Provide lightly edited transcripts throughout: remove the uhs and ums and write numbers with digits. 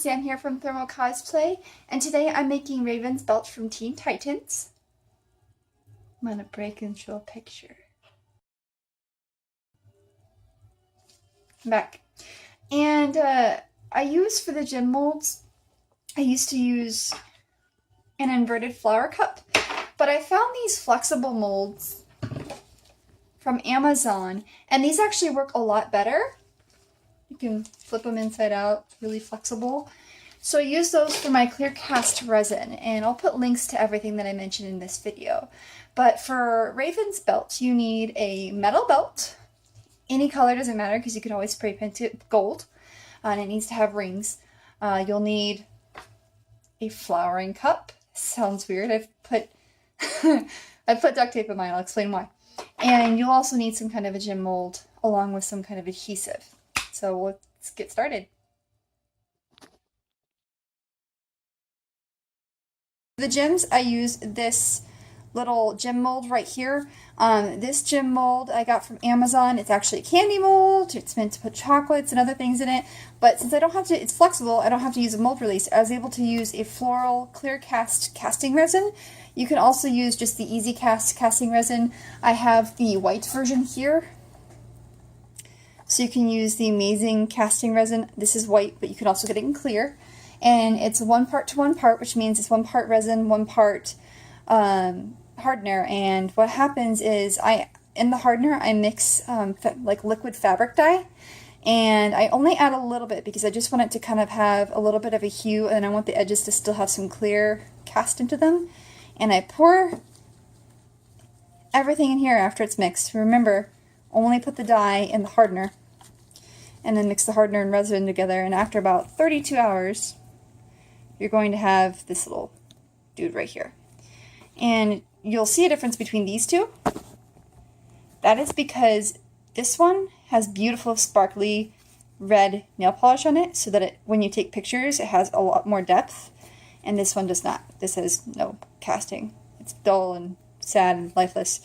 Sam here from Thermal Cosplay, and today I'm making Raven's belt from Teen Titans. I'm gonna break and show a picture. I'm back. And I use for the gem molds, I used to use an inverted flower cup, but I found these flexible molds from Amazon, and these actually work a lot better. You can flip them inside out, really flexible. So I use those for my clear cast resin, and I'll put links to everything that I mentioned in this video. But for Raven's belt, you need a metal belt. Any color doesn't matter because you can always spray paint it gold, and it needs to have rings. You'll need a flowering cup. Sounds weird. I've put duct tape in mine. I'll explain why. And you'll also need some kind of a gem mold along with some kind of adhesive. So let's get started. The gems, I use this little gem mold right here. This gem mold I got from Amazon. It's actually a candy mold. It's meant to put chocolates and other things in it. But since I don't have to, it's flexible, I don't have to use a mold release. I was able to use a floral clear cast casting resin. You can also use just the easy cast casting resin. I have the white version here. So you can use the amazing casting resin. This is white, but you can also get it in clear. And it's 1 part to 1 part, which means it's 1 part resin, 1 part hardener. And what happens is in the hardener I mix like liquid fabric dye, and I only add a little bit because I just want it to kind of have a little bit of a hue, and I want the edges to still have some clear cast into them. And I pour everything in here after it's mixed. Remember, only put the dye in the hardener, and then mix the hardener and resin together, and after about 32 hours you're going to have this little dude right here. And you'll see a difference between these two. That is because this one has beautiful sparkly red nail polish on it, so that when you take pictures it has a lot more depth, and this one does not. This has no casting. It's dull and sad and lifeless.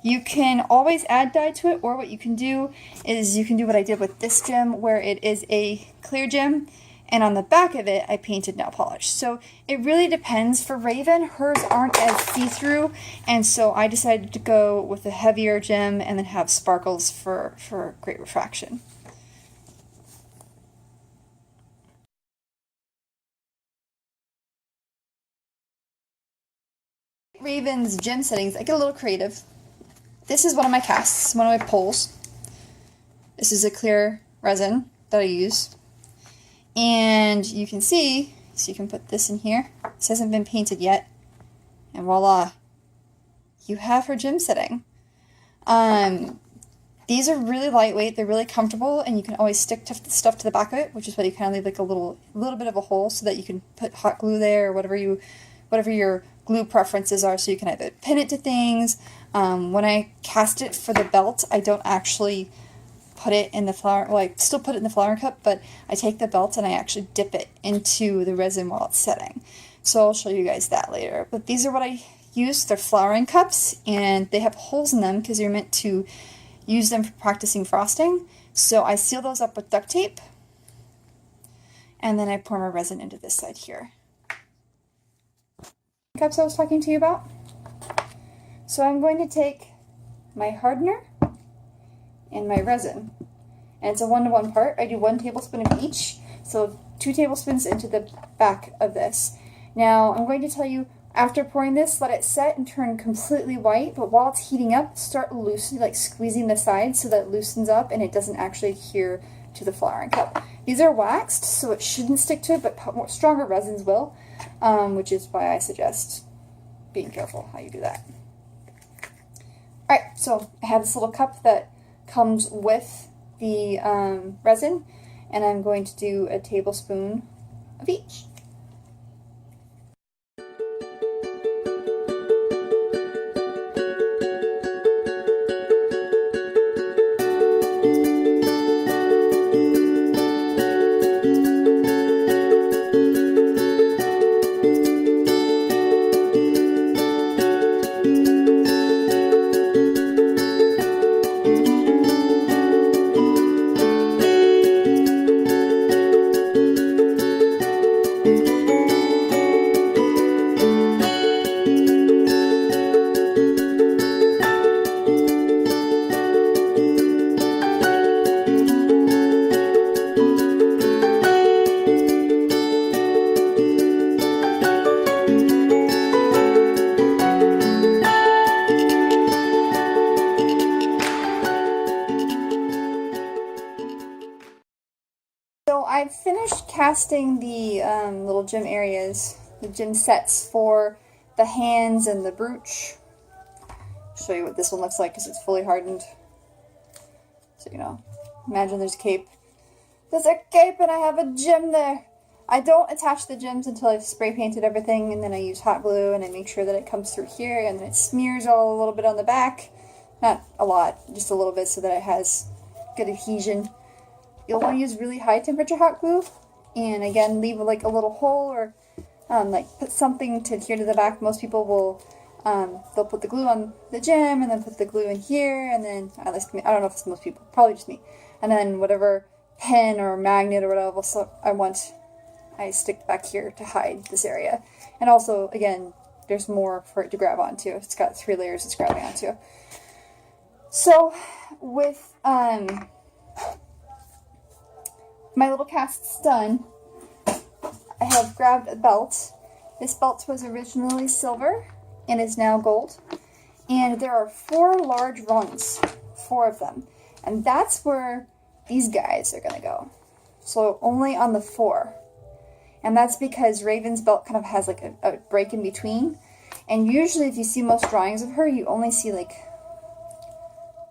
You can always add dye to it, or what you can do is you can do what I did with this gem, where it is a clear gem, and on the back of it I painted nail polish. So it really depends. For Raven, hers aren't as see-through, and so I decided to go with a heavier gem and then have sparkles for great refraction. Raven's gem settings, I get a little creative. This is one of my casts, one of my poles. This is a clear resin that I use. And you can see, so you can put this in here. This hasn't been painted yet. And voila, you have her gem setting. These are really lightweight, they're really comfortable, and you can always stick stuff to the back of it, which is why you kind of leave like a little bit of a hole so that you can put hot glue there, or whatever your glue preferences are, so you can either pin it to things. When I cast it for the belt, I don't actually put it in the flower, well, I still put it in the flower cup, but I take the belt and I actually dip it into the resin while it's setting. So I'll show you guys that later. But these are what I use. They're flowering cups, and they have holes in them because you're meant to use them for practicing frosting. So I seal those up with duct tape, and then I pour my resin into this side here. Cups I was talking to you about. So I'm going to take my hardener and my resin, and it's a 1-to-1 part. I do 1 tablespoon of each, so 2 tablespoons into the back of this. Now I'm going to tell you, after pouring this, let it set and turn completely white, but while it's heating up, start loosely, like squeezing the sides so that it loosens up and it doesn't actually adhere to the flowering cup. These are waxed, so it shouldn't stick to it, but stronger resins will, which is why I suggest being careful how you do that. Alright, so I have this little cup that comes with the resin, and I'm going to do a tablespoon of each. casting the little gem areas, the gem sets for the hands and the brooch. Show you what this one looks like because it's fully hardened. So, you know, imagine there's a cape. There's a cape and I have a gem there. I don't attach the gems until I've spray painted everything, and then I use hot glue and I make sure that it comes through here, and then it smears all a little bit on the back. Not a lot, just a little bit so that it has good adhesion. You'll want to use really high temperature hot glue, and again, leave like a little hole or like put something to adhere to the back. Most people will, they'll put the glue on the gem and then put the glue in here, and then, at least I don't know if it's most people, probably just me. And then whatever pen or magnet or whatever I stick back here to hide this area. And also, again, there's more for it to grab onto. It's got 3 layers it's grabbing onto. So, with my little casts done, I have grabbed a belt. This belt was originally silver and is now gold. And there are 4 large rungs, 4 of them. And that's where these guys are going to go. So only on the 4. And that's because Raven's belt kind of has like a break in between. And usually if you see most drawings of her, you only see like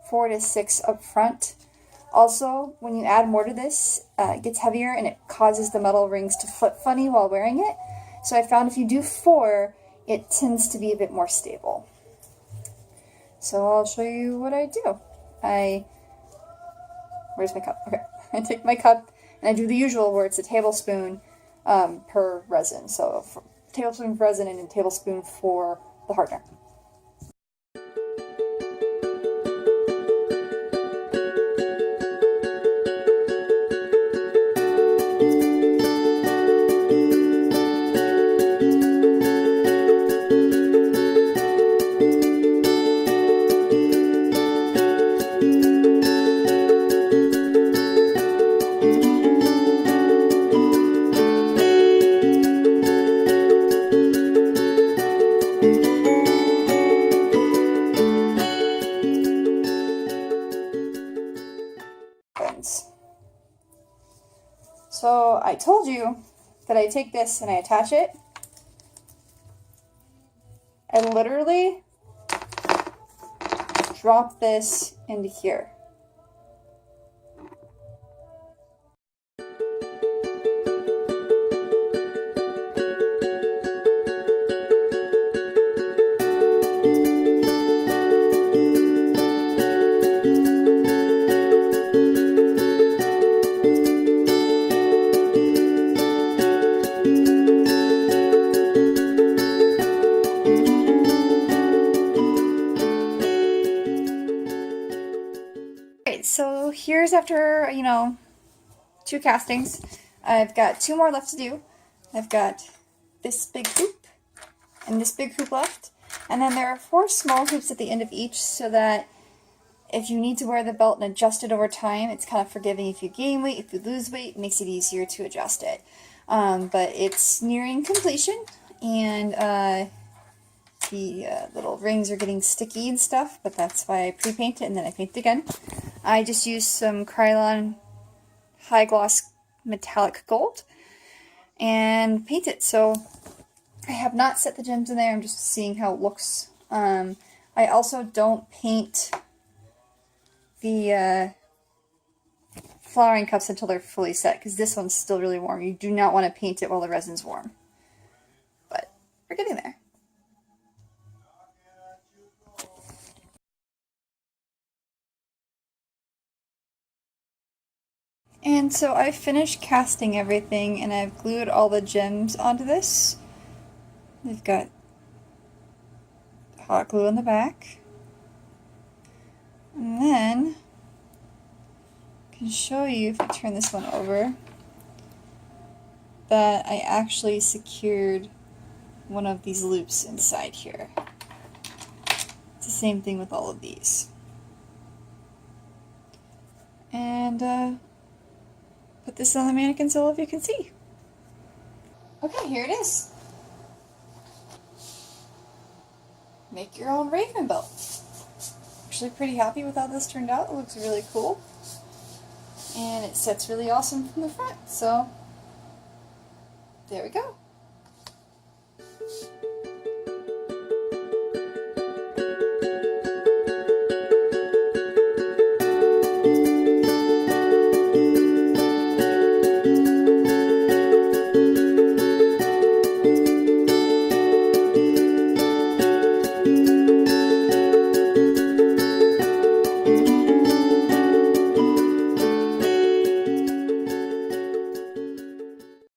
4 to 6 up front. Also, when you add more to this, it gets heavier and it causes the metal rings to flip funny while wearing it. So I found if you do 4, it tends to be a bit more stable. So I'll show you what I do. Where's my cup? Okay. I take my cup and I do the usual where it's a tablespoon per resin. So tablespoon for resin and a tablespoon for the hardener. So I told you that I take this and I attach it. I literally drop this into here. So here's after, 2 castings. I've got 2 more left to do. I've got this big hoop and this big hoop left. And then there are 4 small hoops at the end of each so that if you need to wear the belt and adjust it over time, it's kind of forgiving. If you gain weight, if you lose weight, it makes it easier to adjust it. But it's nearing completion, and the little rings are getting sticky and stuff, but that's why I pre-paint it and then I paint it again. I just used some Krylon high gloss metallic gold and paint it. So I have not set the gems in there, I'm just seeing how it looks. I also don't paint the flowering cups until they're fully set, because this one's still really warm. You do not want to paint it while the resin's warm. But we're getting there. And so I finished casting everything and I've glued all the gems onto this. They've got hot glue on the back. And then I can show you, if I turn this one over, that I actually secured one of these loops inside here. It's the same thing with all of these. And put this on the mannequin so if you can see. Okay, here it is. Make your own Raven belt. Actually pretty happy with how this turned out. It looks really cool. And it sits really awesome from the front, so There we go.